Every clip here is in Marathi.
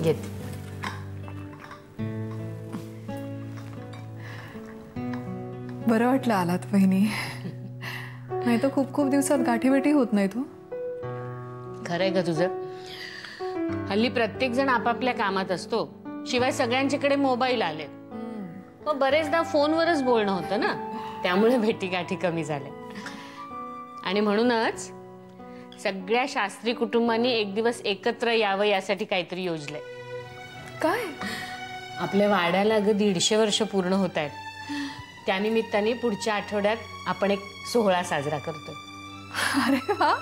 घेते. बरं वाटलं आलात वहिनी. नाही तर खूप खूप दिवसात गाठीभेटी होत नाही तू. खरंय का तुझं? हल्ली प्रत्येक जण आपापल्या कामात असतो. शिवाय सगळ्यांच्याकडे मोबाईल आले. मग बरेचदा फोनवरच बोलणं होतं ना, त्यामुळे भेटीगाठी कमी झाल्या. आणि म्हणूनच सगळ्या शास्त्री कुटुंबांनी एक दिवस एकत्र यावं यासाठी काहीतरी योजलंय. काय? आपल्या वाड्याला अगं 150 वर्ष पूर्ण होत आहेत. त्यानिमित्ताने पुढच्या आठवड्यात आपण एक सोहळा साजरा करतोय. अरे वा,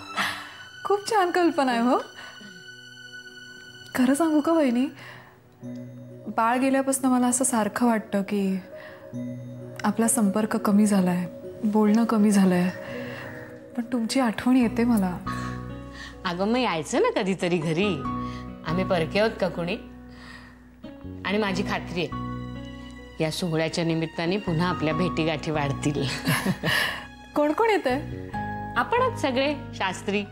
खूप छान कल्पना आहे. हो, खरं सांगू का वहिनी, बाळ गेल्यापासून मला असं सारखं वाटतं की आपला संपर्क कमी झालाय, बोलणं कमी झालंय. पण तुमची आठवण येते मला. अगं मग यायचं ना कधीतरी घरी. आम्ही परके आहोत का कोणी? आणि माझी खात्री आहे या सोहळ्याच्या निमित्ताने पुन्हा आपल्या भेटीगाठी वाढतील. कोण कोण येतंय? आपणच सगळे शास्त्री.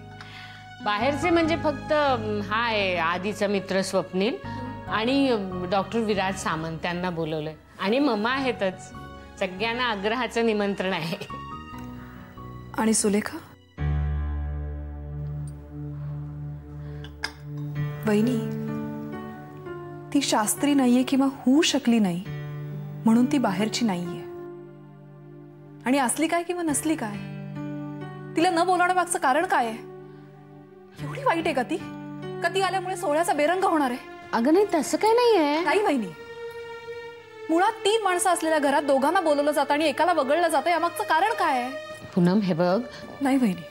बाहेरचे म्हणजे फक्त हा आहे आधीचा मित्र स्वप्नील आणि डॉक्टर विराज सामंत, त्यांना बोलवलंय. आणि मम्मा आहेतच. सगळ्यांना आग्रहाचं निमंत्रण आहे. आणि सुलेखा? वहिनी, ती शास्त्री नाहीये किंवा होऊ शकली नाही म्हणून ती बाहेरची नाहीये. आणि असली काय किंवा नसली काय, तिला न बोलावण्यामागचं कारण काय आहे? एवढी वाईट आहे का ती? का ती आल्यामुळे सोहळ्याचा बेरंग होणार आहे? अगं नाही, तसं काही नाहीये. नाही वहिनी, मुळात 3 माणसं असलेल्या घरात दोघांना बोलवलं जातं आणि एकाला वगळलं जातं, यामागचं कारण काय आहे? पूनम हे बघ. नाही वहिनी,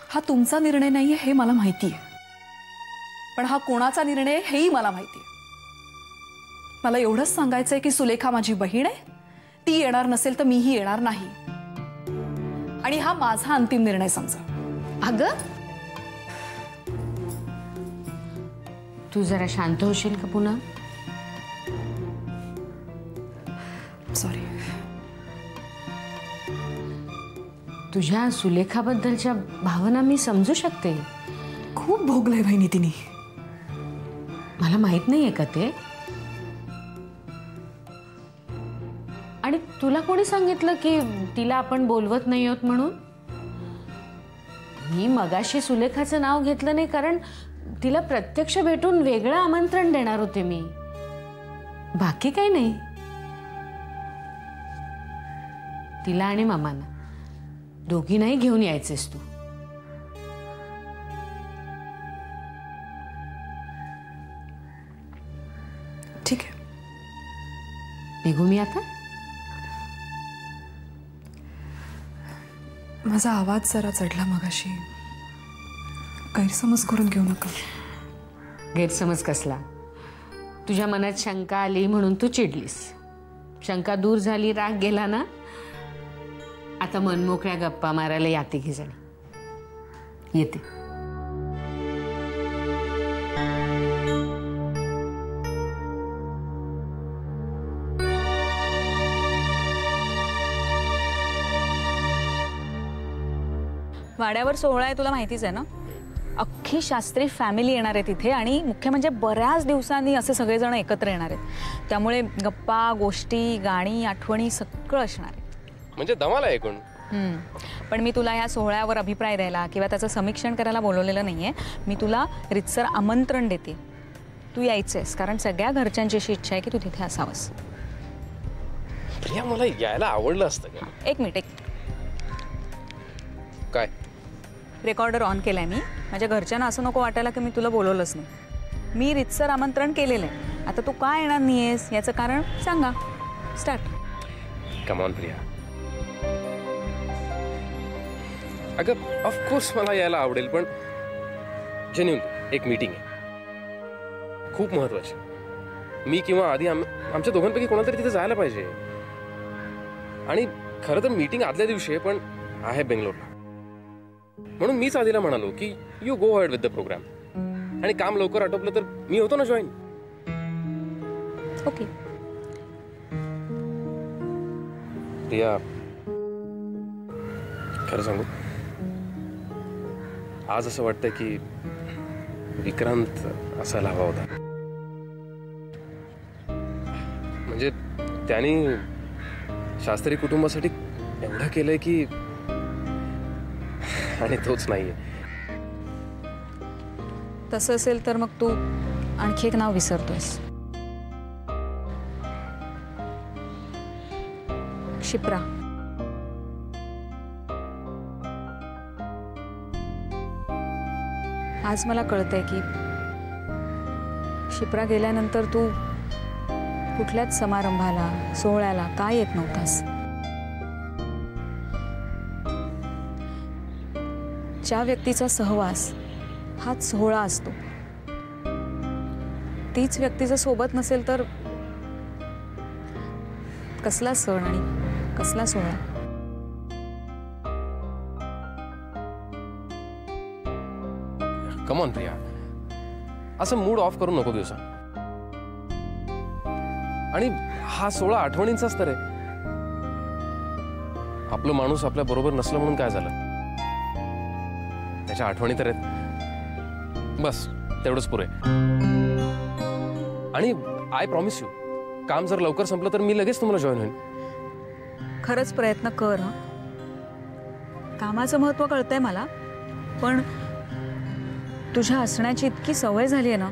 हा तुमचा निर्णय नाहीये हे मला माहिती आहे. पण हा कोणाचा निर्णय आहे हेही मला माहिती आहे. मला एवढंच सांगायचंय की सुलेखा माझी बहीण आहे. ती येणार नसेल तर मीही येणार नाही. आणि हा माझा अंतिम निर्णय समजा. अगं तू जरा शांत होशील का पूनम? सॉरी. तुझ्या सुलेखाबद्दलच्या भावना मी समजू शकते. खूप भोगलंय बहिणी तिने. मला माहित नाहीये का ते? आणि तुला कोणी सांगितलं की तिला आपण बोलवत नाही आहोत म्हणून? मी मगाशी सुलेखाचं नाव घेतलं नाही कारण तिला प्रत्यक्ष भेटून वेगळं आमंत्रण देणार होते मी. बाकी काही नाही. तिला आणि मामांना दोघींनाही घेऊन यायचेस तू. ठीक आहे. निघू मी आता? माझा आवाज जरा चढला मगाशी. गैरसमज करून घेऊ नका. गैरसमज कसला? तुझ्या मनात शंका आली म्हणून तू चिडलीस. शंका दूर झाली, राग गेला ना. आता मनमोकळ्या गप्पा मारायला या तिघी जण. येते. वाड्यावर सोहळा आहे, तुला माहितीच आहे ना. अख्खी शास्त्री फॅमिली येणार आहे तिथे. आणि मुख्य म्हणजे बऱ्याच दिवसांनी असे सगळेजण एकत्र येणार आहेत. त्यामुळे गप्पा, गोष्टी, गाणी, आठवणी सगळं असणार आहे. म्हणजे धमाल आहे कोण. पण मी तुला या सोहळ्यावर अभिप्राय द्यायला किंवा त्याचं समीक्षण करायला बोलवलेलं नाहीये. मी तुला रितसर आमंत्रण देते. तू यायचंयस कारण सगळ्या घरच्यांची अशी इच्छा आहे की तू तिथे असावंस. प्रिया, मला यायला आवडलं असतं का? एक मिनिट. काय? रेकॉर्डर ऑन केलाय मी. माझ्या घरच्यांना असं नको वाटायला की मी तुला बोलवलंच नाही. मी रितसर आमंत्रण केलेलं आहे. आता तू का येणार नाहीयेस याचं कारण सांगा. स्टार्ट. Come on Priya. अगं ऑफकोर्स मला यायला आवडेल, पण जेन्युइन एक मीटिंग आहे खूप महत्वाची. मी किंवा आधी आमच्या दोघांपैकी कोणाला तरी तिथे जायला पाहिजे. आणि खरं तर मीटिंग आदल्या दिवशी आहे, पण आहे बेंगलोरला. म्हणून मीच आधीला म्हणालो की you go ahead with the program. आणि काम लवकर आटोपलं तर मी होतो ना जॉईन. ओके. प्रिया, खरं सांगू, आज असं वाटतंय की विक्रांत असायला हवा होता. म्हणजे त्यांनी शास्त्री कुटुंबासाठी एवढं केलंय की, आणि तोच नाहीये. तसं असेल तर मग तू आणखी एक नाव विसरतोयस. शिप्रा. आज मला कळतंय की शिप्रा गेल्यानंतर तू कुठल्याच समारंभाला सोहळ्याला का येत नव्हतास. ज्या व्यक्तीचा सहवास हाच सोहळा असतो, तीच व्यक्ती जर सोबत नसेल तर कसला सण आणि कसला सोहळा. कम ऑन प्रिया, असं मूड ऑफ करू नको दिवसा. आणि हा सोहळा आठवणींचाच तर आहे. आपलं माणूस आपल्या बरोबर नसलं म्हणून काय झालं, त्याच्या आठवणी तर आहेत. बस तेवढंच पुरे. आणि आय प्रॉमिस यू, काम जर लवकर संपलं तर मी लगेच तुम्हाला जॉईन होईन. खरंच प्रयत्न कर. कामाचं महत्त्व कळतंय मला, पण तुझ्या हसण्याची इतकी सवय झाली आहे ना,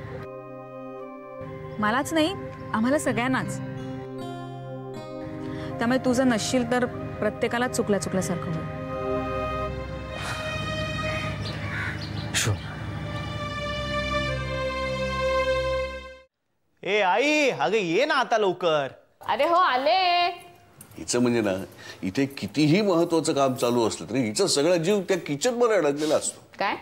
मलाच नाही आम्हाला सगळ्यांनाच. त्यामुळे तू जर नसशील तर प्रत्येकालाच चुकल्यासारखं होईल. ए आई, अगं ये ना आता लवकर. अरे हो आले. हिचं म्हणजे ना, इथे कितीही महत्वाचं काम चालू असलं तरी हिचा सगळा जीव त्या किचन मध्ये अडकलेला असतो. काय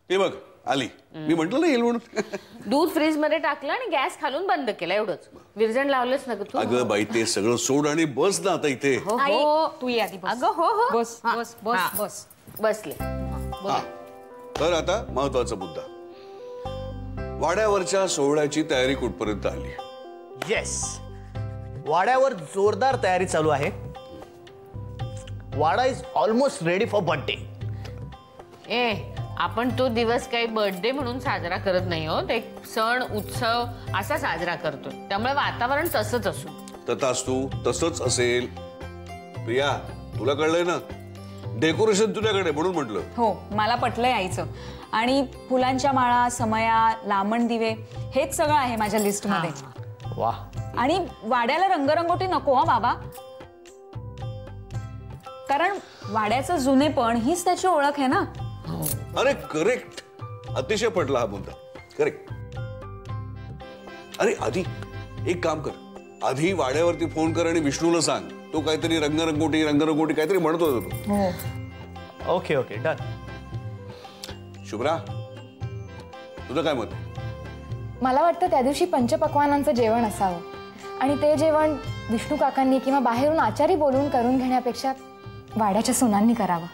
ते बघ आली, मी म्हंटल ना येईल म्हणून. दूध फ्रीज मध्ये टाकलं आणि गॅस खालून बंद केला, एवढंच. विरजण लावलंच ना तू. अगं बाई, ते सगळं सोड आणि बस ना आता इथे. हो हो तू ये आधी. अगं हो हो बस बस बस बस. बसले. हा, तर आता महत्वाचा मुद्दा, वाड्यावरच्या सोहळ्याची तयारी कुठपर्यंत आली. येस, वाड्यावर जोरदार तयारी चालू आहे. Wada is almost ready for birthday. ए, आपण तो दिवस काही बर्थडे म्हणून साजरा करत नाही हो. एक सण उत्सव असा साजरा करतोय, त्यामुळे वातावरण तसंच असू. तथास्तु, तसंच असेल. प्रिया, तुला कळलंय ना, डेकोरेशन तुझ्याकडे म्हणून म्हटलं. हो, मला पटलंय आईचं. आणि फुलांच्या माळा, समया, लांबण दिवे, हेच सगळं आहे माझ्या लिस्ट मध्ये. वा. आणि वाड्याला रंगरंगोटी नको हा बाबा, कारण वाड्याचं जुनेपण हीच त्याची ओळख आहे ना. अरे करेक्ट, अतिशय पटला हा मुद्दा. करेक्ट. अरे आधी एक काम कर, आधी वाड्यावरती फोन कर आणि विष्णूला सांग. तो काहीतरी रंगरंगोटी काहीतरी म्हणत होता तो. हो. Okay okay, done. शुभ्रा, तुझं काय मत? मला वाटतं त्या दिवशी पंचपक्वानांचं जेवण असावं, आणि ते जेवण विष्णू काकांनी किंवा बाहेरून आचारी बोलून करून घेण्यापेक्षा वाड्याच्या सुनांनी करावं.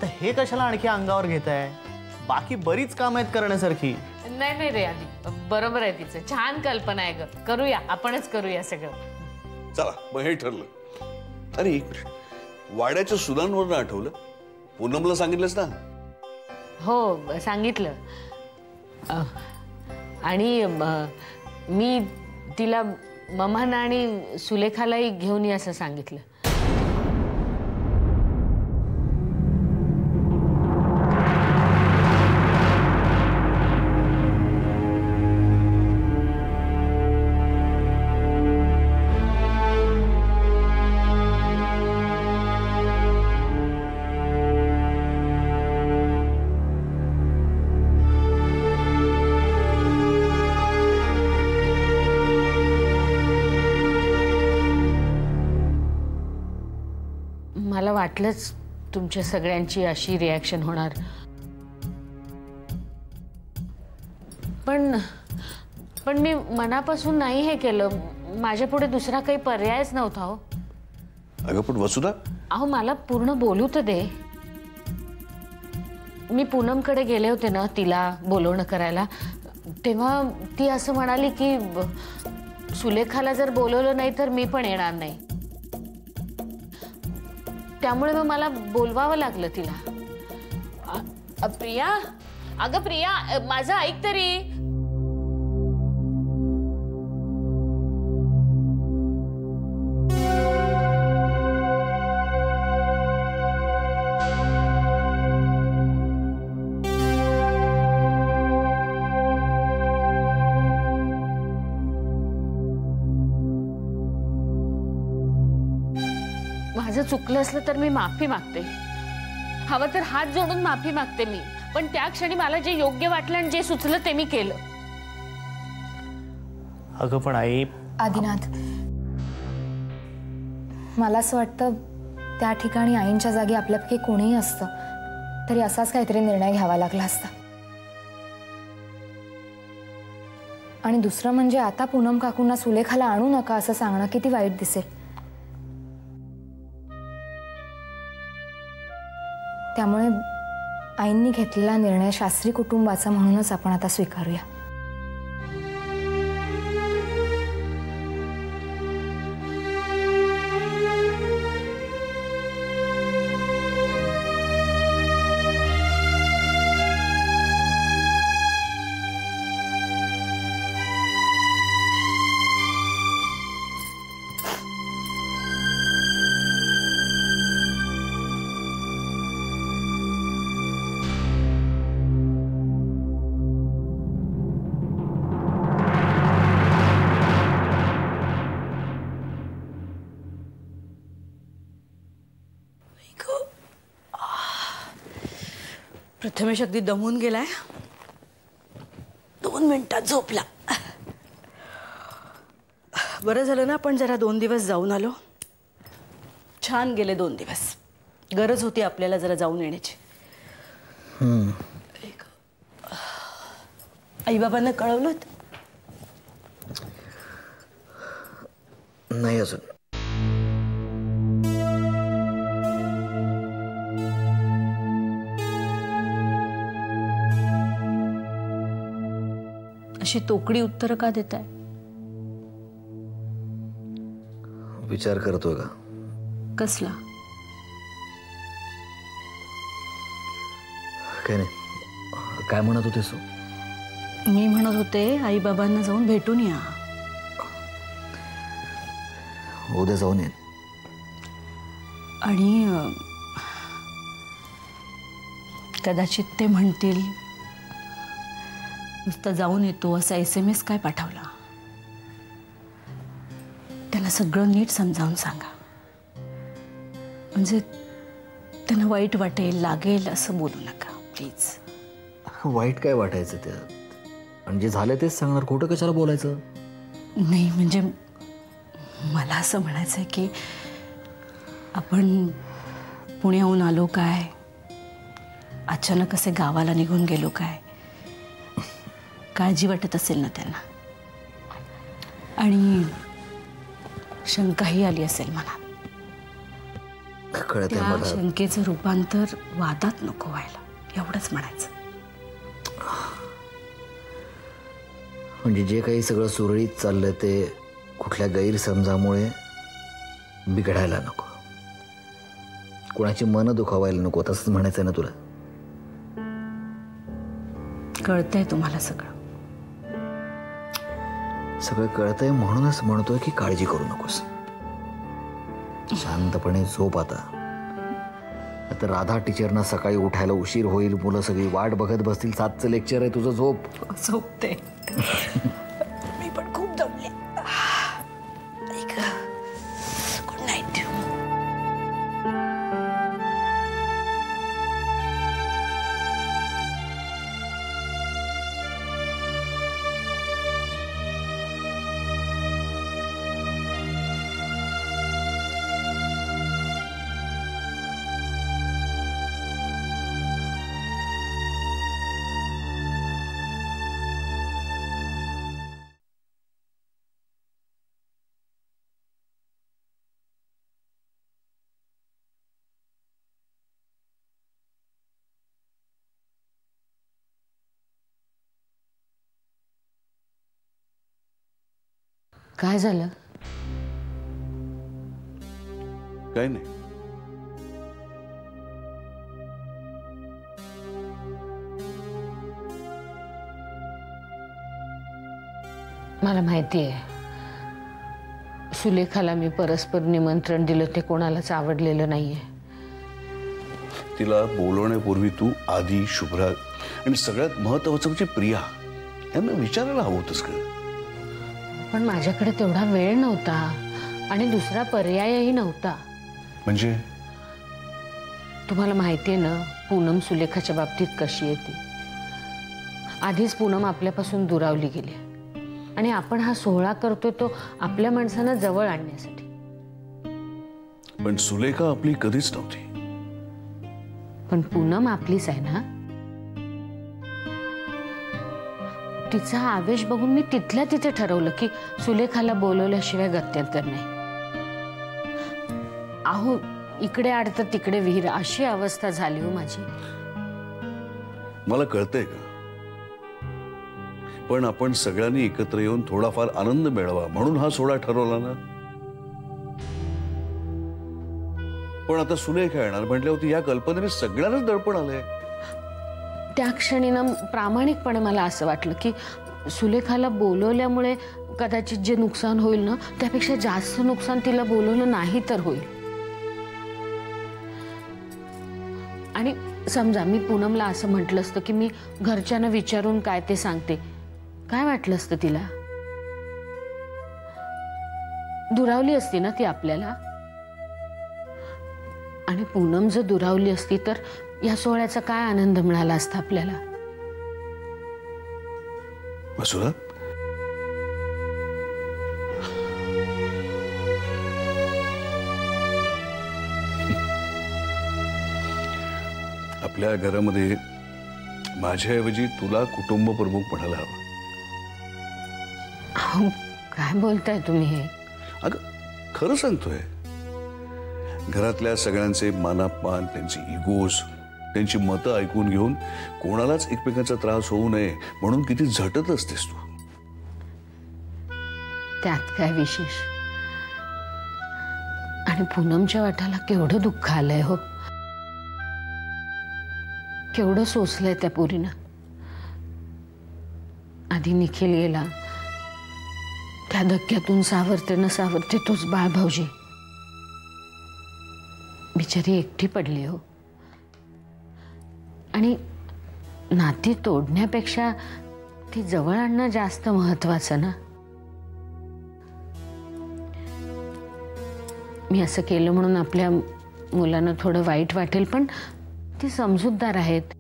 तर हे कशाला आणखी अंगावर घेताय? बाकी बरीच काम आहेत करण्यासारखी. नाही नाही रे आधी, बरोबर आहे तिचं. छान कल्पना आहे ग. करूया, आपणच करूया सगळं. चला मग हे ठरलं. अरे एक मिनिट, वाड्याच्या सुनांवरून आठवलं, पूनमला सांगितलंस ना? हो सांगितलं. आणि मी तिला मम्माना आणि सुलेखालाही घेऊन ये असं सांगितलं. मला वाटलंच तुमच्या सगळ्यांची अशी रिॲक्शन होणार. पण मी मनापासून नाही हे केलं. माझ्या पुढे दुसरा काही पर्यायच नव्हता हो. अगं पण वसुधा, अहो मला पूर्ण बोलू तर दे. मी पूनमकडे गेले होते ना तिला बोलवणं करायला, तेव्हा ती असं म्हणाली की सुलेखाला जर बोलवलं नाही तर मी पण येणार नाही. त्यामुळे मग मला बोलवावं लागलं तिला. प्रिया, अगं प्रिया, माझं ऐक तरी. माझं चुकलं असलं तर मी माफी मागते. हवं तर हात जोडून माफी मागते मी. पण त्या क्षणी मला जे योग्य वाटलं आणि जे सुचलं ते मी केलं. अगं पण आई. आदिनाथ, मला असं वाटतं त्या ठिकाणी आईंच्या जागी आपल्यापैकी कोणीही असतं तरी असाच काहीतरी निर्णय घ्यावा लागला असता. आणि दुसरं म्हणजे आता पूनम काकूंना सुलेखाला आणू नका असं सांगणं किती वाईट दिसेल. त्यामुळे आईंनी घेतलेला निर्णय शास्त्री कुटुंबाचा म्हणूनच आपण आता स्वीकारूया. प्रथमेश अगदी दमून गेलाय. 2 मिनिटात झोपला. बरं झालं ना आपण जरा 2 दिवस जाऊन आलो. छान गेले 2 दिवस. गरज होती आपल्याला जरा जाऊन येण्याची. आई बाबांना कळवलं नाही अजून. अशी तोकडी उत्तरं का देताय? विचार करतोय का? कसला? काय नाही. काय म्हणत होतेस तू? मी म्हणत होते आई बाबांना जाऊन भेटून या. उद्या जाऊन येईन. आणि कदाचित ते म्हणतील नुसतं जाऊन येतो असा SMS काय पाठवला. त्यांना सगळं नीट समजावून सांगा. म्हणजे त्यांना वाईट वाटेल, लागेल असं बोलू नका प्लीज. वाईट काय वाटायचं त्यात? आणि जे झालं तेच सांगणार. खोटं कशाला बोलायचं? नाही म्हणजे मला असं म्हणायचं आहे की आपण पुण्याहून आलो काय, अचानक असे गावाला निघून गेलो काय, काळजी वाटत असेल ना त्यांना. आणि शंकाही आली असेल मनात. त्या शंकेचं रूपांतर वादात नको व्हायला, एवढंच म्हणायचं. म्हणजे जे काही सगळं सुरळीत चाललंय ते कुठल्या गैरसमजामुळे बिघडायला नको, कोणाची मनं दुखावायला नको, तसंच म्हणायचं ना तुला? कळतंय तुम्हाला सगळं? सगळं कळतंय म्हणूनच म्हणतोय की काळजी करू नकोस. शांतपणे झोप आता. आता राधा टीचरना सकाळी उठायला उशीर होईल, मुलं सगळी वाट बघत बसतील. 7चं लेक्चर आहे तुझं. झोप. झोपते. मी पण खूप दमले. Good night. काय झालं? काय नाही. मला माहिती आहे, सुलेखाला मी परस्पर निमंत्रण दिलं ते कोणालाच आवडलेलं नाहीये. तिला बोलवण्यापूर्वी तू आधी, शुभ्रा आणि सगळ्यात महत्वाचं म्हणजे प्रिया यांना विचारायला हवं होतंस का? पण माझ्याकडे तेवढा वेळ नव्हता आणि दुसरा पर्यायही नव्हता. म्हणजे तुम्हाला माहितीये ना पूनम सुलेखाच्या बाबतीत कशी आहे ती. आधीच पूनम आपल्यापासून दुरावली गेली आणि आपण हा सोहळा करतोय तो आपल्या माणसांना जवळ आणण्यासाठी. पण सुलेखा आपली कधीच नव्हती. पण पूनम आपलीच आहे ना. तिचा आवेश बघून मी तिथल्या तिथे ठरवलं की सुलेखाला बोलवल्याशिवाय गत्यंतर नाही. अहो इकडे आडतं तिकडे विहीर अशी अवस्था झाली हो माझी. मला कळतंय का, पण आपण सगळ्यांनी एकत्र येऊन थोडाफार आनंद मिळवा म्हणून हा सोहळा ठरवला ना. पण आता सुलेखा येणार म्हटल्यावरती या कल्पनेने सगळ्यांनाच दडपण आलंय. त्या क्षणी ना प्रामाणिकपणे मला असं वाटलं की सुलेखाला बोलवल्यामुळे कदाचित जे नुकसान होईल ना त्यापेक्षा जास्त नुकसान तिला बोलवलं नाही तर होईल. आणि समजा मी पूनमला असं म्हटलं असतं की मी घरच्यांना विचारून काय ते सांगते, काय वाटलं असतं तिला? दुरावली असती ना ती आपल्याला. आणि पूनम जर दुरावली असती तर या सोहळ्याचा काय आनंद मिळाला असता आपल्याला? मसुरा, आपल्या घरामध्ये माझ्याऐवजी तुला कुटुंब प्रमुख म्हणायला हवं. अहो, काय बोलताय तुम्ही हे? अगं खरं सांगतोय. घरातल्या सगळ्यांचे मानापमान, त्यांची इगोज, त्यांची मतं ऐकून घेऊन कोणालाच एकमेकांचा त्रास होऊ नये म्हणून किती झटत असतेस तू. त्यात काय विशेष? आणि पूनमच्या वाट्याला केवढं दुःख आलंय हो. केवढं सोसलंय त्या पोरीनं. आधी निखिल गेला, त्या धक्क्यातून सावरते न सावरते तोच बाळ भाऊजी. बिचारी एकटी पडली हो. आणि नाती तोडण्यापेक्षा ती जवळ आणणं जास्त महत्वाचं ना. मी असं केलं म्हणून आपल्या मुलांना थोडं वाईट वाटेल, पण ती समजूतदार आहेत.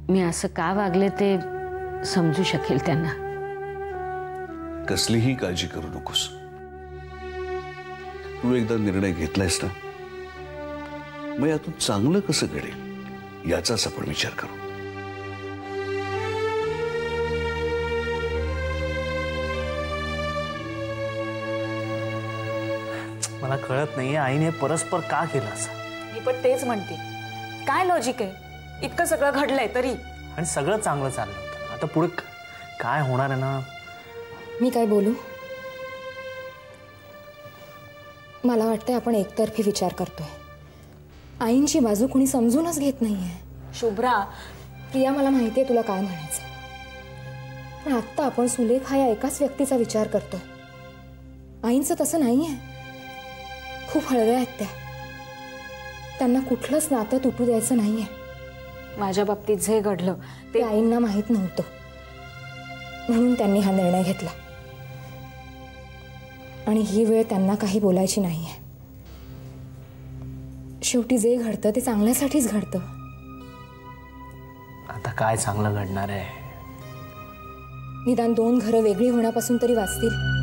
मी असं का वागले ते समजू शकेल त्यांना. कसलीही काळजी करू नकोस. तू एकदा निर्णय घेतलायस ना, मग यातून चांगलं कसं घडेल याचाच आपण विचार करू. मला कळत नाहीये आईने परस्पर का केलं असं. मी पण तेच म्हणते, काय लॉजिक आहे? इतकं सगळं घडलंय तरी. आणि सगळं चांगलं चाललं होतं. आता पुढे काय होणार आहे ना. मी काय बोलू? मला वाटतंय आपण एकतर्फी विचार करतोय. आईंची बाजू कुणी समजूनच घेत नाहीये. शुभ्रा, प्रिया, मला माहिती आहे तुला काय म्हणायचं, पण आत्ता आपण सुलेखा या एकाच व्यक्तीचा विचार करतोय. आईंचं तसं नाहीये. खूप हळव्या आहेत त्या. त्यांना कुठलंच नातं तुटू द्यायचं नाहीये. माझ्या बाबतीत जे घडलं ते आईंना माहीत नव्हतं म्हणून त्यांनी हा निर्णय घेतला. आणि ही वेळ त्यांना काही बोलायची नाहीये. शेवटी जे घडतं ते चांगल्यासाठीच घडतं. आता काय चांगलं घडणार आहे? निदान 2 घरं वेगळी होण्यापासून तरी वाचतील.